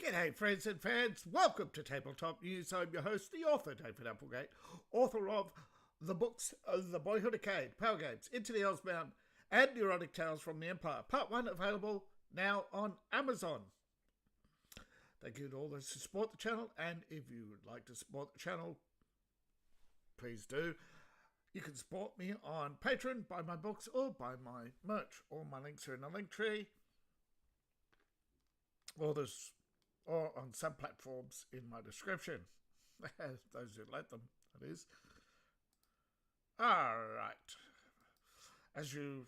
G'day friends and fans, welcome to Tabletop News. I'm your host, the author, David Applegate, author of the books The Boyhood Arcade, Power Games, Into the Ozbound, and Neurotic Tales from the Empire. Part 1 available now on Amazon. Thank you to all those who support the channel, and if you would like to support the channel, please do. You can support me on Patreon, buy my books, or buy my merch. All my links are in the link tree, or on some platforms in my description. Those who let them, that is. Alright. As you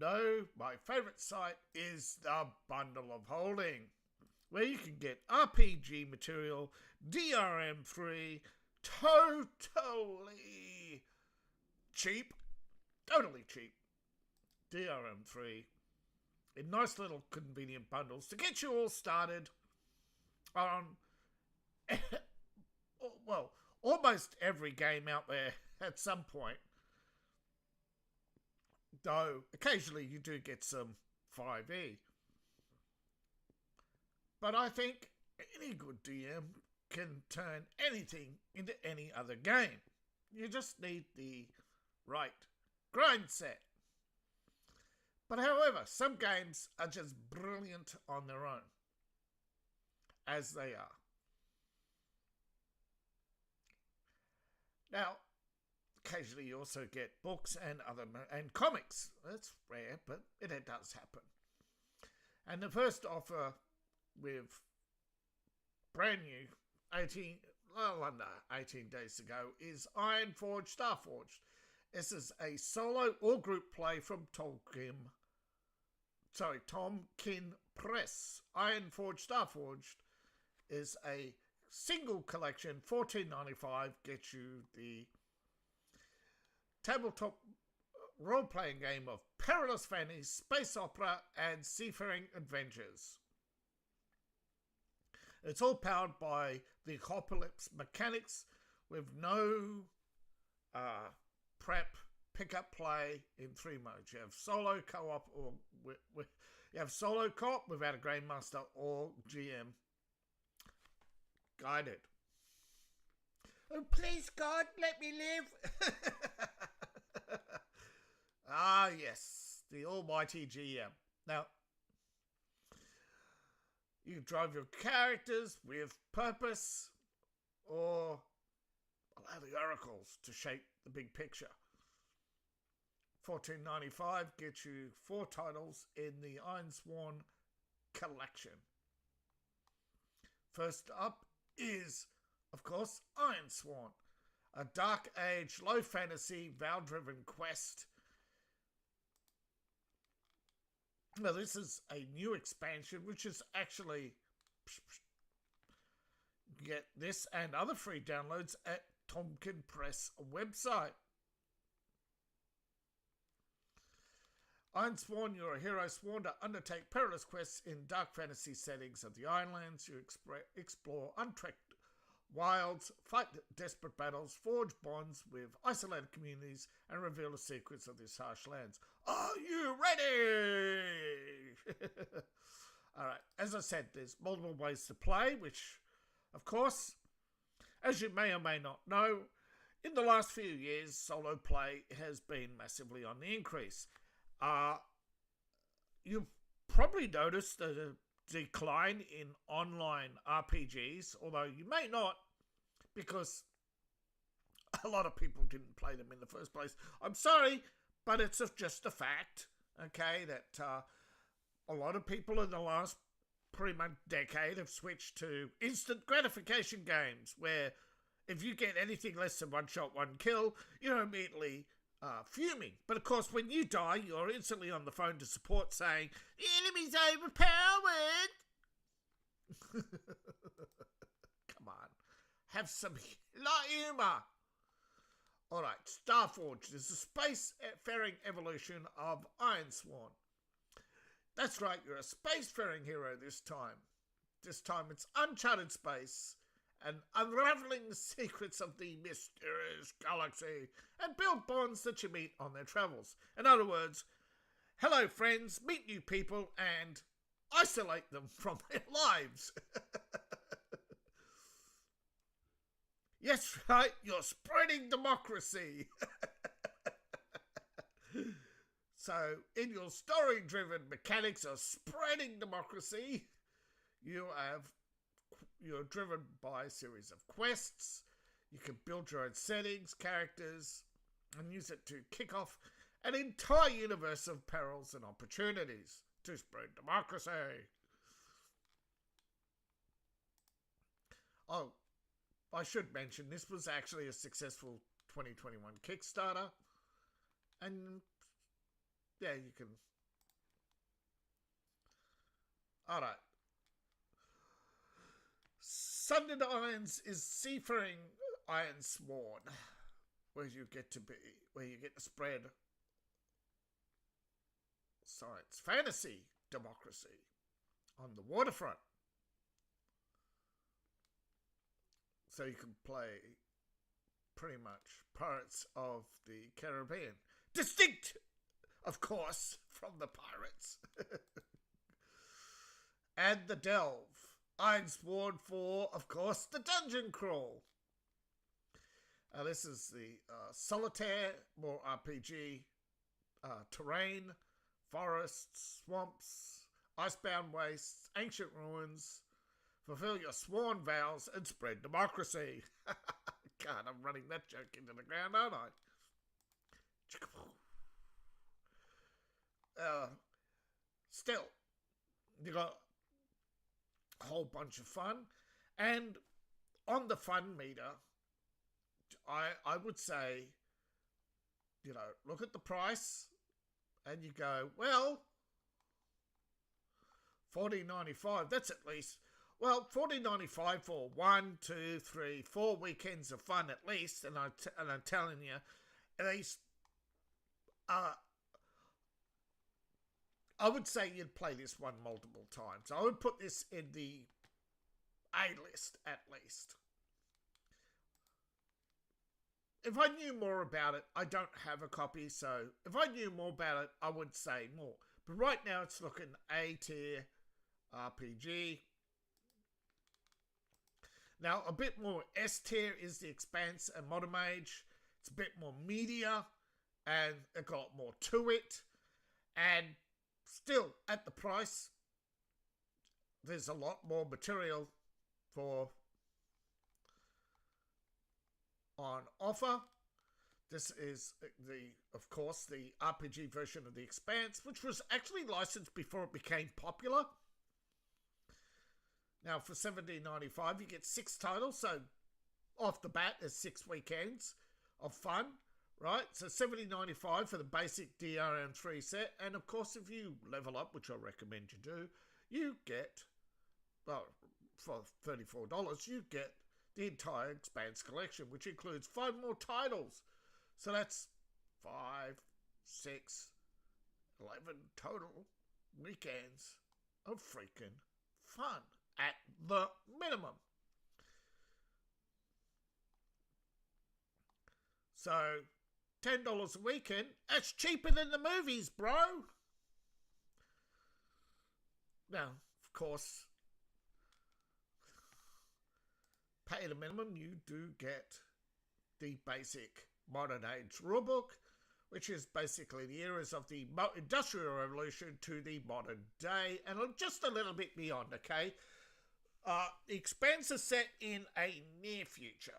know, my favourite site is the Bundle of Holding, where you can get RPG material, DRM free, totally cheap, DRM free, in nice little convenient bundles to get you all started on, well, almost every game out there at some point. Though occasionally you do get some 5e. But I think any good DM can turn anything into any other game. You just need the right grind set. But however, some games are just brilliant on their own, as they are. Now, occasionally you also get books and comics. That's rare, but it does happen. And the first offer with brand new under 18 days ago is Ironforged Starforged. This is a solo or group play from Tomkin Press. Ironforged Starforged is a single collection, $14.95, gets you the tabletop role-playing game of perilous fantasy, space opera, and seafaring adventures. It's all powered by the Apocalypse mechanics with no prep, pick-up play in 3 modes. You have solo co-op, or you have solo co-op without a Game Master, or GM guided. Oh, please, God, let me live. Ah, yes, the almighty GM. Now, you can drive your characters with purpose, or allow the oracles to shape the big picture. $14.95 gets you 4 titles in the Ironsworn collection. First up is, of course, Ironsworn, a dark age, low fantasy, vow-driven quest. Now, this is a new expansion, which is actually, you can get this and other free downloads at Tomkin Press website. Ironsworn, you're a hero sworn to undertake perilous quests in dark fantasy settings of the Ironlands. You explore untrekked wilds, fight desperate battles, forge bonds with isolated communities, and reveal the secrets of these harsh lands. Are you ready? Alright, as I said, there's multiple ways to play, which, of course, as you may or may not know, in the last few years, solo play has been massively on the increase. You've probably noticed a decline in online RPGs, although you may not, because a lot of people didn't play them in the first place. I'm sorry, but it's just a fact, okay, that a lot of people in the last pretty much decade have switched to instant gratification games, where if you get anything less than 1 shot, 1 kill, you're immediately fuming. But of course, when you die, you're instantly on the phone to support saying, the enemy's overpowered. Come on. Have some humour. Alright, Starforged is a space-faring evolution of Ironsworn. That's right, you're a spacefaring hero this time. This time it's uncharted space and unravelling the secrets of the mysterious galaxy, and build bonds that you meet on their travels. In other words, hello friends, meet new people, and isolate them from their lives. Yes, right, you're spreading democracy. So, in your story-driven mechanics of spreading democracy, you're driven by a series of quests. You can build your own settings, characters, and use it to kick off an entire universe of perils and opportunities to spread democracy. Oh, I should mention this was actually a successful 2021 Kickstarter, and yeah, you can. All right. Sundered Irons is Seafaring Ironsworn, where you get to spread science fantasy democracy on the waterfront. So you can play pretty much Pirates of the Caribbean. Distinct, of course, from the pirates. And the Delve. Ironsworn for, of course, the Dungeon Crawl. This is the solitaire, more RPG terrain, forests, swamps, icebound wastes, ancient ruins. Fulfill your sworn vows and spread democracy. God, I'm running that joke into the ground, aren't I? Still, you got a whole bunch of fun. And on the fun meter, I would say, look at the price and you go, well, $14.95, that's at least... Well, $14.95 for 1, 2, 3, 4 weekends of fun at least, and I'm telling you, at least, I would say you'd play this one multiple times. I would put this in the A list at least. If I knew more about it, I don't have a copy, so if I knew more about it, I would say more. But right now, it's looking A tier RPG. Now, a bit more S tier is The Expanse and Modern Age. It's a bit more media, and it got more to it. And still, at the price, there's a lot more material on offer. This is, of course, the RPG version of The Expanse, which was actually licensed before it became popular. Now, for $17.95, you get 6 titles, so off the bat, there's 6 weekends of fun, right? So $17.95 for the basic DRM3 set, and of course, if you level up, which I recommend you do, you get, well, for $34, you get the entire Expanse collection, which includes 5 more titles. So that's 5, 6, 11 total weekends of freaking fun. At the minimum. So, $10 a weekend, that's cheaper than the movies, bro. Now, of course, pay the minimum, you do get the basic Modern Age rulebook, which is basically the eras of the Industrial Revolution to the modern day, and just a little bit beyond, okay? The Expanse is set in a near future.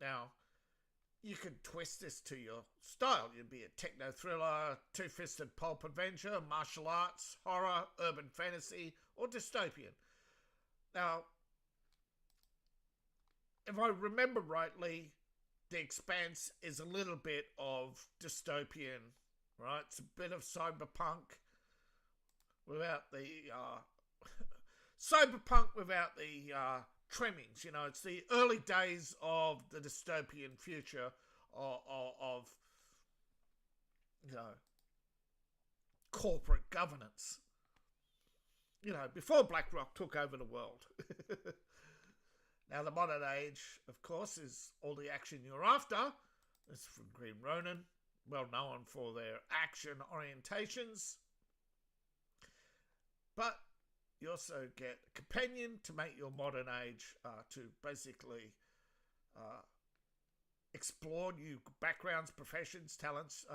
Now, you can twist this to your style. You'd be a techno thriller, two-fisted pulp adventure, martial arts, horror, urban fantasy, or dystopian. Now, if I remember rightly, The Expanse is a little bit of dystopian, right? It's a bit of cyberpunk without the... cyberpunk without the trimmings, it's the early days of the dystopian future of corporate governance. Before BlackRock took over the world. Now, the Modern Age, of course, is all the action you're after. This is from Green Ronin, well known for their action orientations. But you also get a companion to make your modern age, to basically explore new backgrounds, professions, talents,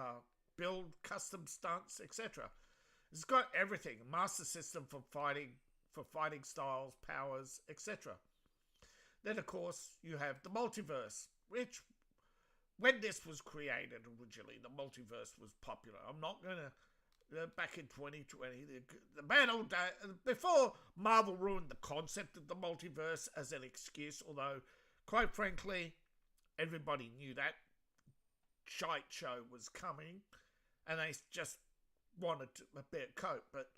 build custom stunts, etc. It's got everything. A master system for fighting styles, powers, etc. Then, of course, you have the multiverse, which, when this was created originally, the multiverse was popular. I'm not going to, back in 2020, the bad old day, before Marvel ruined the concept of the multiverse as an excuse, although, quite frankly, everybody knew that shite show was coming, and they just wanted a bit of cope. But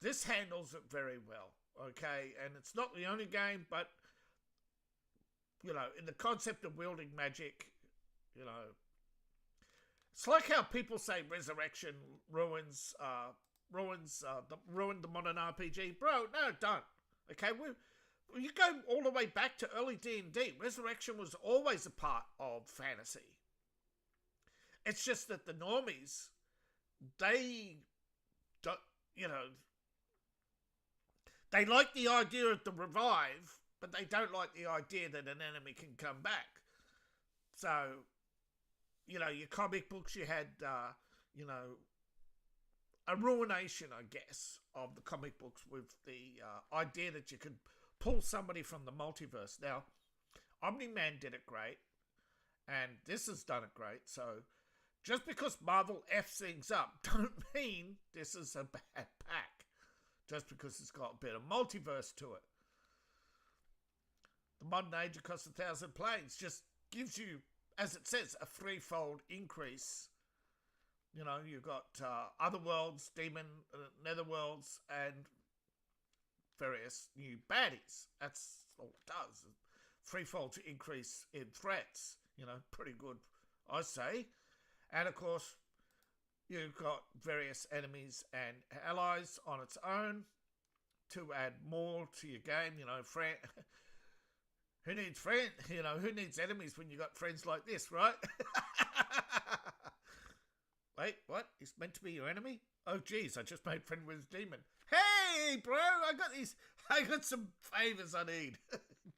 this handles it very well, okay? And it's not the only game, but, you know, in the concept of wielding magic, you know, it's like how people say Resurrection ruined the modern RPG. Bro, no, don't. Okay, you go all the way back to early D&D. Resurrection was always a part of fantasy. It's just that the normies, they don't, you know, they like the idea of the revive, but they don't like the idea that an enemy can come back. So, you know, your comic books, you had, you know, a ruination, I guess, of the comic books with the idea that you could pull somebody from the multiverse. Now, Omni-Man did it great, and this has done it great. So, just because Marvel F's things up, don't mean this is a bad pack. Just because it's got a bit of multiverse to it. The modern age across 1,000 planes just gives you, as it says, a threefold increase. You know, you've got other worlds, demon, netherworlds, and various new baddies. That's all it does. Threefold increase in threats. You know, pretty good, I say. And of course, you've got various enemies and allies on its own to add more to your game. You know, who needs friends? You know, who needs enemies when you got friends like this, right? Wait, what? He's meant to be your enemy? Oh, geez, I just made friend with his demon. Hey, bro, I got some favors I need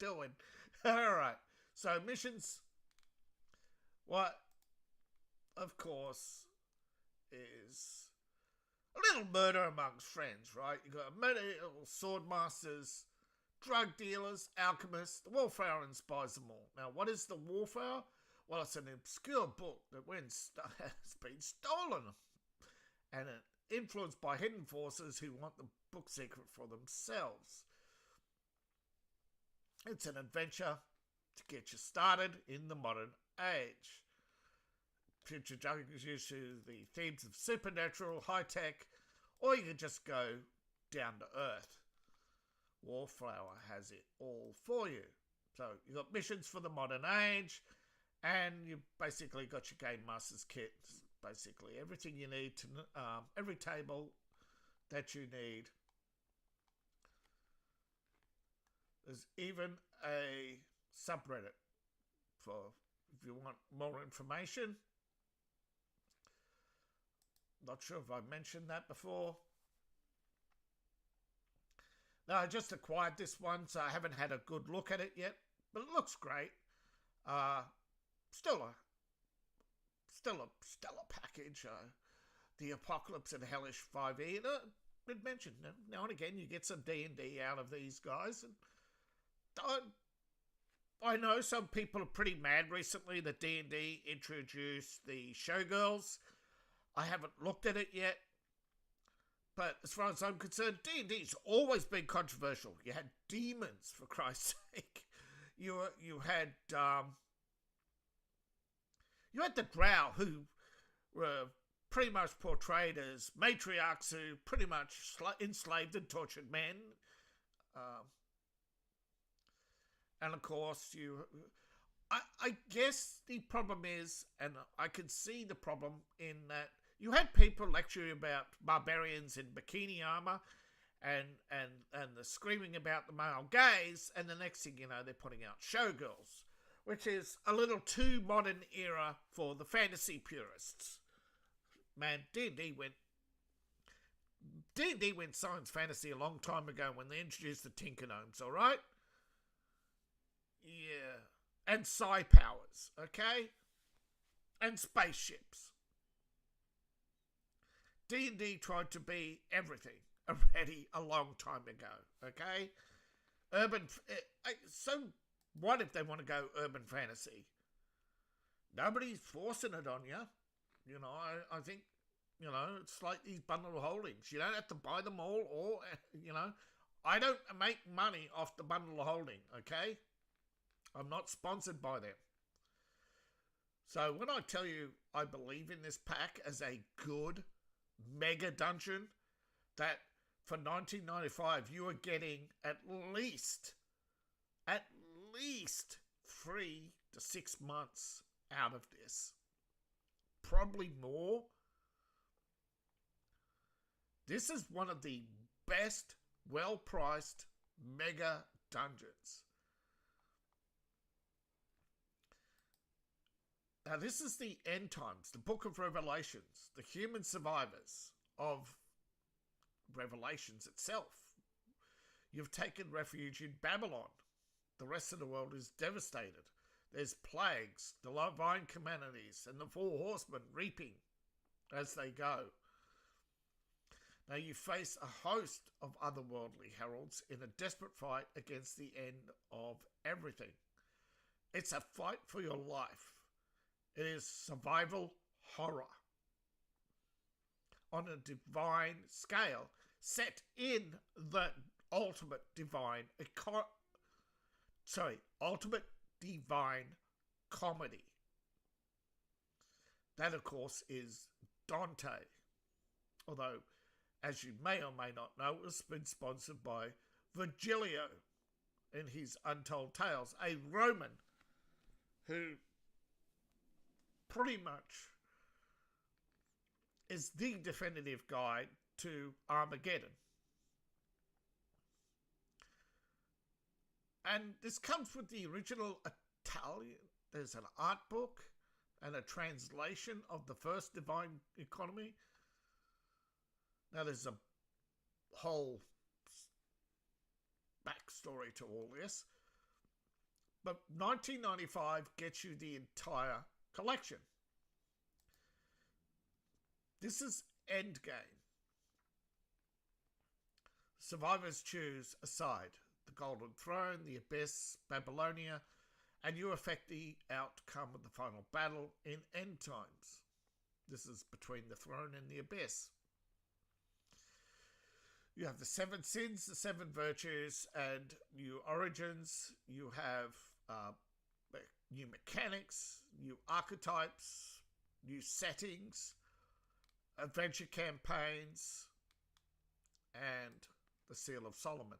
doing. All right. So missions, what, of course, is a little murder amongst friends, right? You got sword masters, drug dealers, alchemists. The Warfare inspires them all. Now, what is the Warfare? Well, it's an obscure book that has been stolen and influenced by hidden forces who want the book secret for themselves. It's an adventure to get you started in the modern age. Future juggles you to the themes of supernatural, high-tech, or you can just go down to earth. Wallflower has it all for you. So you've got missions for the modern age, and you've basically got your Game Master's kit. Basically everything you need to, every table that you need. There's even a subreddit for if you want more information. Not sure if I mentioned that before. No, I just acquired this one, so I haven't had a good look at it yet, but it looks great. Still a stellar package. The Apocalypse and Hellish 5e. And I'd mentioned now and again you get some D&D out of these guys, and I know some people are pretty mad recently that D&D introduced the Showgirls. I haven't looked at it yet, but as far as I'm concerned, D&D's always been controversial. You had demons, for Christ's sake. You had the Drow, who were pretty much portrayed as matriarchs who pretty much enslaved and tortured men. And of course, I guess the problem is, and I can see the problem in that you had people lecturing about barbarians in bikini armor and the screaming about the male gaze, and the next thing you know, they're putting out Showgirls, which is a little too modern era for the fantasy purists. Man, D&D went D&D went science fantasy a long time ago when they introduced the Tinker Gnomes, alright? Yeah. And psi powers, okay? And spaceships. D&D tried to be everything already a long time ago, okay? So what if they want to go urban fantasy? Nobody's forcing it on you. You know, I think, you know, it's like these bundle of holdings. You don't have to buy them all, or, you know, I don't make money off the bundle of holding, okay? I'm not sponsored by them. So when I tell you I believe in this pack as a good mega dungeon, that for $19.95 you are getting at least 3 to 6 months out of this. Probably more. This is one of the best, well-priced mega dungeons. Now, this is the end times, the Book of Revelations, the human survivors of Revelations itself. You've taken refuge in Babylon. The rest of the world is devastated. There's plagues, the divine calamities, and the 4 horsemen reaping as they go. Now you face a host of otherworldly heralds in a desperate fight against the end of everything. It's a fight for your life. It is survival horror on a divine scale, set in the ultimate divine comedy. That, of course, is Dante. Although, as you may or may not know, it has been sponsored by Virgilio in his Untold Tales, a Roman who pretty much is the definitive guide to Armageddon. And this comes with the original Italian. There's an art book and a translation of the first Divine Economy. Now there's a whole backstory to all this. But $19.95 gets you the entire collection. This is Endgame. Survivors choose a side. The Golden Throne, the Abyss, Babylonia, and you affect the outcome of the final battle in End Times. This is between the throne and the Abyss. You have the 7 sins, the 7 virtues, and new origins. You have new mechanics, new archetypes, new settings, adventure campaigns, and the Seal of Solomon.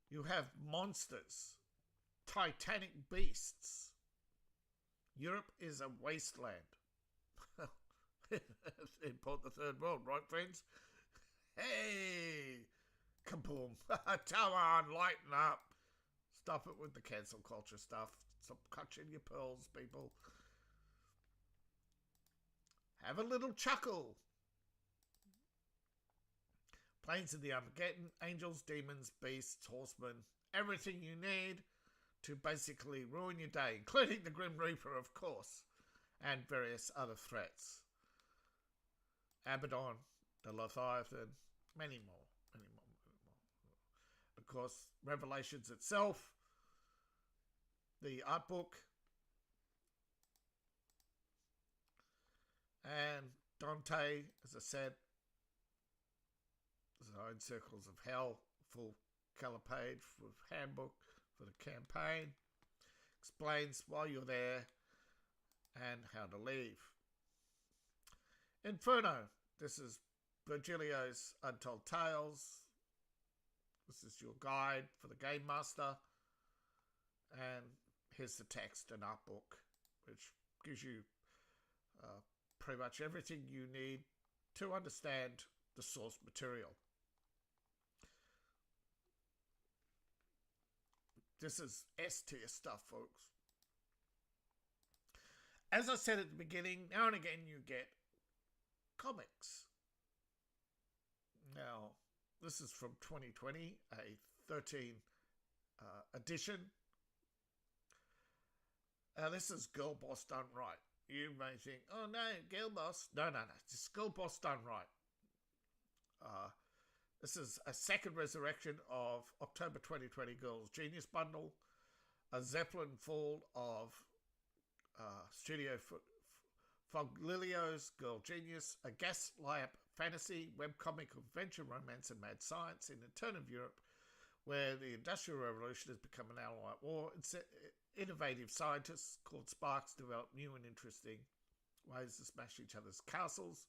You have monsters, titanic beasts. Europe is a wasteland. Import the third world, right, friends? Hey! Kaboom. Come on, lighten up. Stop it with the cancel culture stuff. Stop clutching your pearls, people. Have a little chuckle. Planes of the Armageddon, angels, demons, beasts, horsemen, everything you need to basically ruin your day, including the Grim Reaper, of course, and various other threats. Abaddon, the Leviathan, many more. Of course, Revelations itself, the art book, and Dante, as I said, Nine Circles of Hell, full colour page with handbook for the campaign, explains why you're there and how to leave. Inferno, this is Virgilio's Untold Tales. This is your guide for the Game Master. And here's the text and art book, which gives you pretty much everything you need to understand the source material. This is S-tier stuff, folks. As I said at the beginning, now and again you get comics. Now, this is from 2020, a 13 edition. This is Girl Boss done right. You may think, oh no, Girl Boss. No, it's Girl Boss done right. This is a second resurrection of October 2020 Girls Genius Bundle, a Zeppelin full of Studio Foglilio's Girl Genius, a Gaslamp fantasy, webcomic of adventure, romance, and mad science in a turn of Europe where the Industrial Revolution has become an allied war. Innovative scientists called Sparks develop new and interesting ways to smash each other's castles.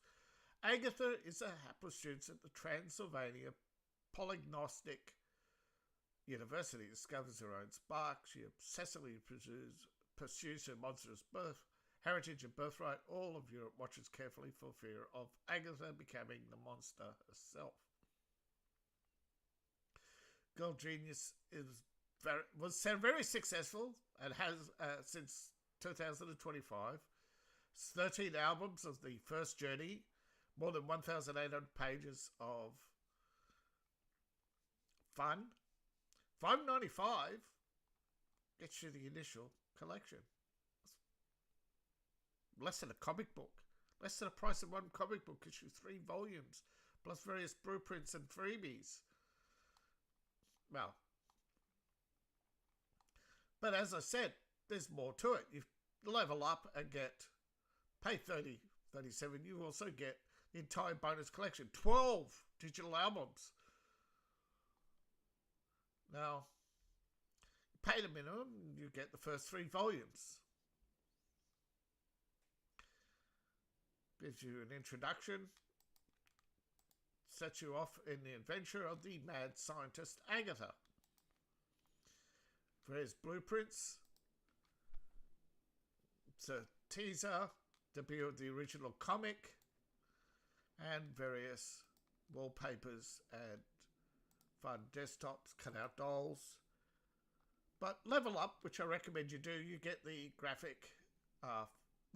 Agatha is a hapless student at the Transylvania Polygnostic University, discovers her own spark. She obsessively pursues her monstrous heritage and birthright. All of Europe watches carefully for fear of Agatha becoming the monster herself. Girl Genius was very successful and has since 2025. 13 albums of the first journey, more than 1,800 pages of fun. $5.95 gets you the initial collection. Less than a comic book. Less than the price of one comic book gets you 3 volumes, plus various blueprints and freebies. Well, but as I said, there's more to it. You level up and pay $37. You also get the entire bonus collection, 12 digital albums. Now, you pay the minimum, you get the first 3 volumes. Gives you an introduction, sets you off in the adventure of the mad scientist Agatha. Various blueprints. It's a teaser, debut of the original comic, and various wallpapers and fun desktops, cut-out dolls. But level up, which I recommend you do, you get the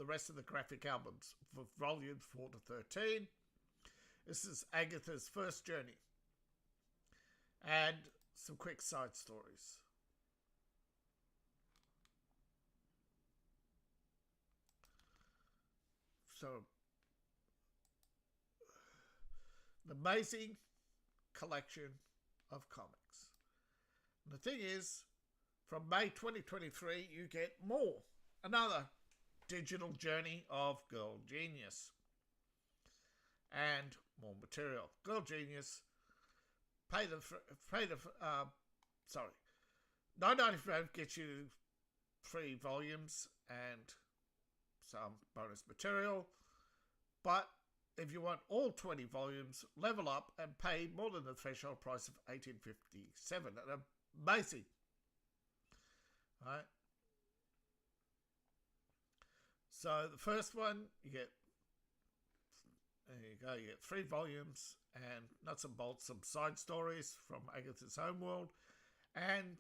rest of the graphic albums for volumes 4 to 13. This is Agatha's first journey. And some quick side stories. So, an amazing collection of comics. And the thing is, from May 2023, you get more. Another digital journey of Girl Genius. And more material. Girl Genius, $9.95 gets you 3 volumes and some bonus material. But if you want all 20 volumes, level up and pay more than the threshold price of $18.57. And amazing. Right? So the first one, you get 3 volumes and nuts and bolts, some side stories from Agatha's homeworld. And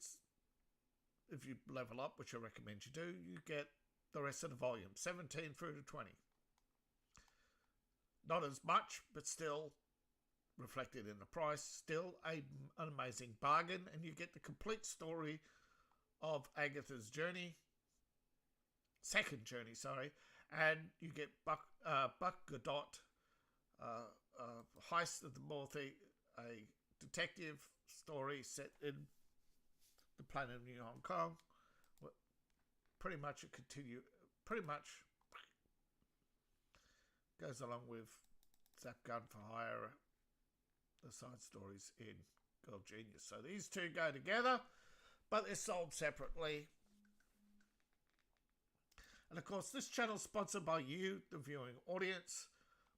if you level up, which I recommend you do, you get the rest of the volume, 17 through to 20. Not as much, but still reflected in the price. Still an amazing bargain, and you get the complete story of Agatha's second journey, and you get Buck Godot, Heist of the Morthy, a detective story set in the planet of New Hong Kong. Pretty much goes along with Zap Gun for Hire, the side stories in Girl Genius. So these two go together, but they're sold separately. And of course, this channel is sponsored by you, the viewing audience.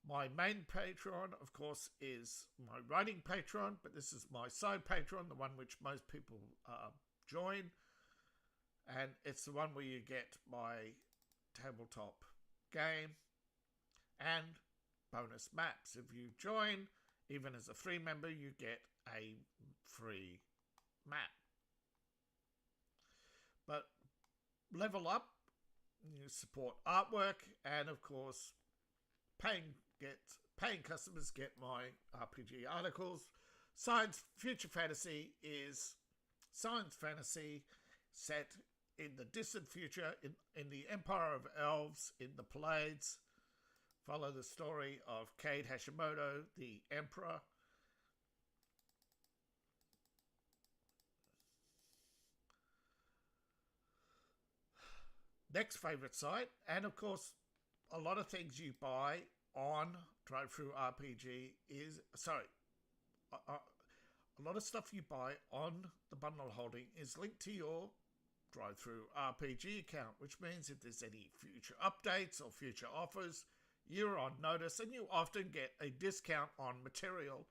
My main Patreon, of course, is my writing Patreon, but this is my side Patreon, the one which most people join. And it's the one where you get my tabletop game and bonus maps. If you join, even as a free member, you get a free map. But level up, you support artwork, and of course, paying gets paying customers get my RPG articles. Science future fantasy is science fantasy set in the distant future, in the Empire of Elves, in the Pleiades. Follow the story of Cade Hashimoto, the Emperor. Next favourite site, and of course, a lot of things you buy on Drive-Thru RPG is... Sorry. A lot of stuff you buy on the bundle holding is linked to your Drive-Thru RPG account, which means if there's any future updates or future offers, you're on notice and you often get a discount on material.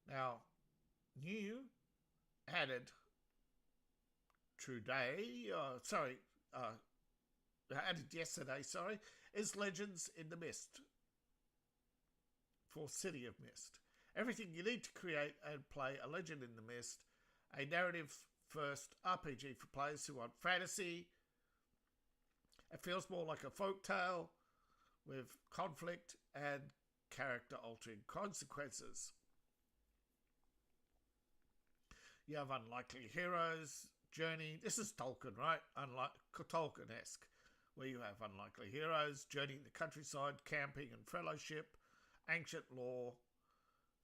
Now, new added added yesterday, is Legends in the Mist for City of Mist. Everything you need to create and play a Legend in the Mist, a narrative-first RPG for players who want fantasy. It feels more like a folk tale with conflict and character-altering consequences. You have unlikely heroes, journey. This is Tolkien, right? Tolkien-esque, where you have unlikely heroes, journeying the countryside, camping and fellowship, ancient lore,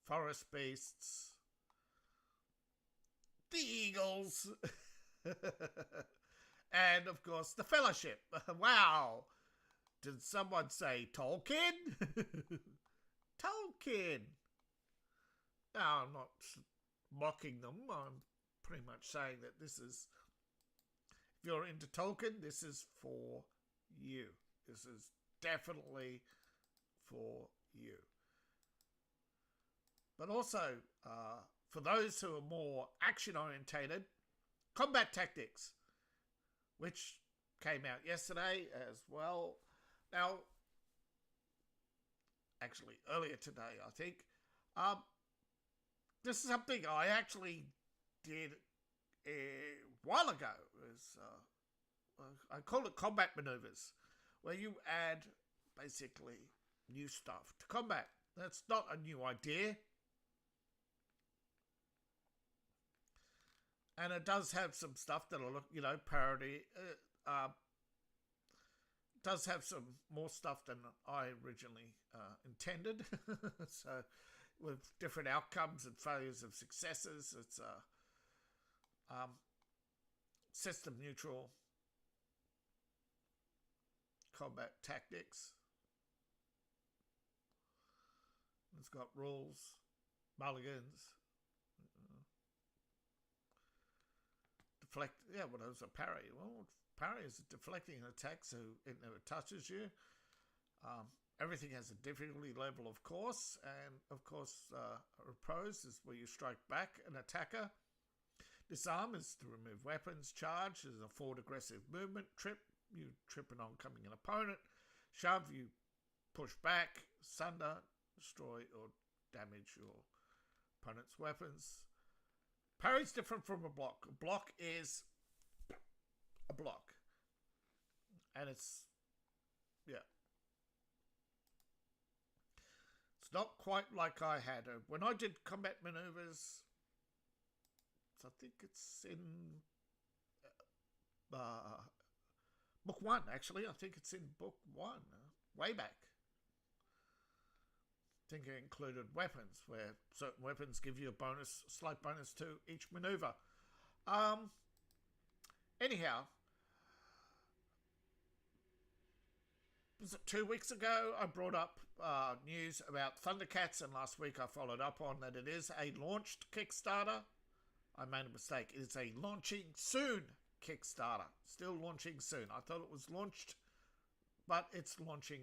forest beasts, the eagles, and of course the fellowship. Wow! Did someone say Tolkien? Tolkien! No, I'm not mocking them. I'm pretty much saying that this is, if you're into Tolkien, this is for you. This is definitely for you. But also, for those who are more action-orientated, Combat Tactics, which came out yesterday as well. Now, actually earlier today, I think. This is something I actually did a while ago. I call it combat maneuvers, where you add basically new stuff to combat. That's not a new idea. And it does have some stuff that'll look, parody. Does have some more stuff than I originally intended. So, with different outcomes and failures of successes, it's system neutral combat tactics. It's got rules, mulligans. Deflect, what is a parry? Well, parry is deflecting an attack so it never touches you. Everything has a difficulty level, of course, and of course, repose is where you strike back an attacker. Disarm is to remove weapons. Charge is a forward aggressive movement. Trip, you trip an oncoming opponent. Shove, you push back. Sunder, destroy or damage your opponent's weapons. Parry is different from a block. A block is a block. And it's, it's not quite like I had. When I did combat maneuvers, I think it's in book 1, actually. I think it's in book 1, way back. I think it included weapons, where certain weapons give you a slight bonus to each maneuver. Anyhow, was it 2 weeks ago I brought up news about Thundercats, and last week I followed up on that it is a launched Kickstarter. I made a mistake. It's a launching soon Kickstarter. Still launching soon. I thought it was launched, but it's launching